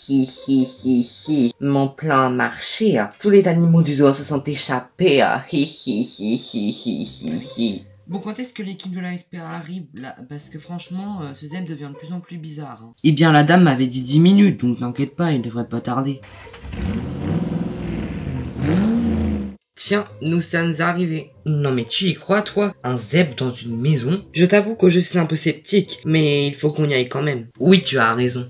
hi. Mon plan a marché. Tous les animaux du zoo se sont échappés. Hi. Bon, quand est-ce que l'équipe de la SPA arrive là? Parce que franchement, ce zèbre devient de plus en plus bizarre. Eh bien, la dame m'avait dit 10 minutes, donc n'inquiète pas, il devrait pas tarder. Tiens, nous sommes arrivés. Non mais tu y crois toi? Un zèbre dans une maison? Je t'avoue que je suis un peu sceptique, mais il faut qu'on y aille quand même. Oui, tu as raison.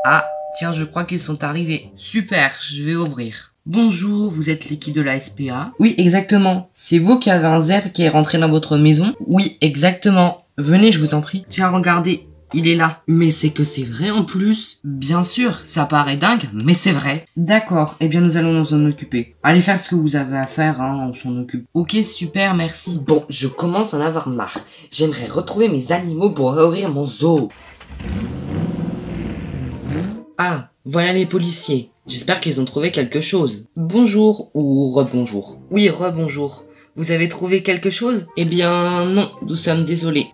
Ah, tiens, je crois qu'ils sont arrivés. Super, je vais ouvrir. Bonjour, vous êtes l'équipe de la SPA? Oui, exactement. C'est vous qui avez un zèbre qui est rentré dans votre maison? Oui, exactement. Venez, je vous en prie. Tiens, regardez. Il est là. Mais c'est que c'est vrai en plus. Bien sûr, ça paraît dingue, mais c'est vrai. D'accord, eh bien nous allons nous en occuper. Allez faire ce que vous avez à faire, hein, on s'en occupe. Ok, super, merci. Bon, je commence à en avoir marre. J'aimerais retrouver mes animaux pour réouvrir mon zoo. Ah, voilà les policiers. J'espère qu'ils ont trouvé quelque chose. Bonjour ou rebonjour. Oui, rebonjour. Vous avez trouvé quelque chose? Eh bien, non, nous sommes désolés.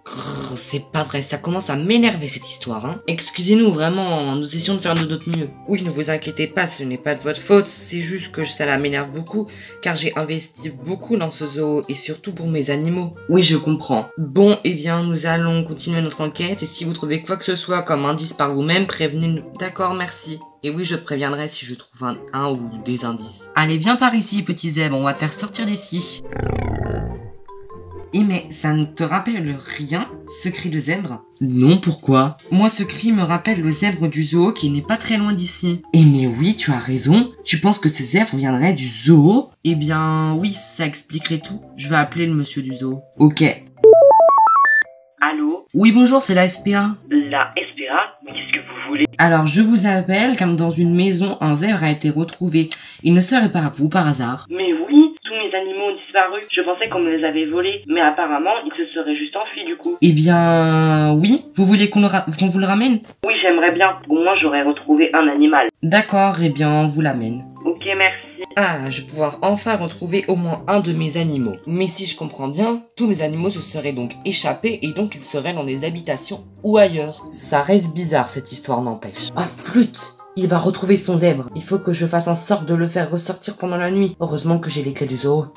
C'est pas vrai, ça commence à m'énerver cette histoire, hein. Excusez-nous, vraiment, nous essayons de faire de notre mieux. Oui, ne vous inquiétez pas, ce n'est pas de votre faute, c'est juste que ça m'énerve beaucoup, car j'ai investi beaucoup dans ce zoo, et surtout pour mes animaux. Oui, je comprends. Bon, eh bien, nous allons continuer notre enquête, et si vous trouvez quoi que ce soit comme indice par vous-même, prévenez-nous. D'accord, merci. Et oui, je préviendrai si je trouve un ou des indices. Allez, viens par ici, petit zèbre, on va te faire sortir d'ici. Mais ça ne te rappelle rien, ce cri de zèbre? Non, pourquoi? Moi, ce cri me rappelle le zèbre du zoo qui n'est pas très loin d'ici. Mais oui, tu as raison. Tu penses que ce zèbre viendrait du zoo? Eh bien, oui, ça expliquerait tout. Je vais appeler le monsieur du zoo. Ok. Allô? Oui, bonjour, c'est la SPA. La SPA? Mais qu'est-ce que vous voulez? Alors, je vous appelle car dans une maison, un zèbre a été retrouvé. Il ne serait pas vous par hasard? Mais oui, tous mes animaux ont disparu. Je pensais qu'on me les avait volés, mais apparemment, ils se seraient juste enfuis du coup. Eh bien, oui. Vous voulez qu'on vous le ramène? Oui, j'aimerais bien. Au moins, j'aurais retrouvé un animal. D'accord, eh bien, on vous l'amène. Ok, merci. Ah, je vais pouvoir enfin retrouver au moins un de mes animaux. Mais si je comprends bien, tous mes animaux se seraient donc échappés et donc ils seraient dans les habitations ou ailleurs. Ça reste bizarre cette histoire, n'empêche. Ah, flûte! Il va retrouver son zèbre. Il faut que je fasse en sorte de le faire ressortir pendant la nuit. Heureusement que j'ai les clés du zoo.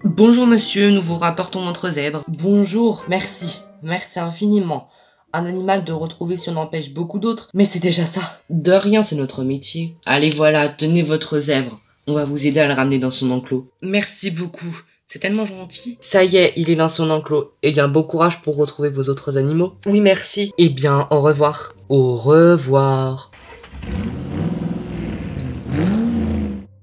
Bonjour monsieur, nous vous rapportons notre zèbre. Bonjour, merci. Merci infiniment. Un animal de retrouver si on empêche beaucoup d'autres, mais c'est déjà ça. De rien, c'est notre métier. Allez voilà, tenez votre zèbre. On va vous aider à le ramener dans son enclos. Merci beaucoup. C'est tellement gentil. Ça y est, il est dans son enclos. Eh bien, bon courage pour retrouver vos autres animaux. Oui, merci. Eh bien, au revoir. Au revoir.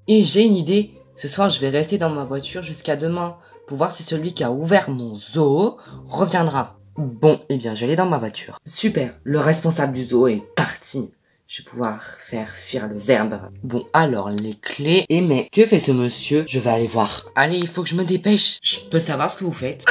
Et j'ai une idée. Ce soir, je vais rester dans ma voiture jusqu'à demain pour voir si celui qui a ouvert mon zoo reviendra. Bon, eh bien, je vais aller dans ma voiture. Super, le responsable du zoo est parti. Je vais pouvoir faire fuir le zèbre. Bon, alors, les clés. Mais, que fait ce monsieur? Je vais aller voir. Allez, il faut que je me dépêche. Je peux savoir ce que vous faites?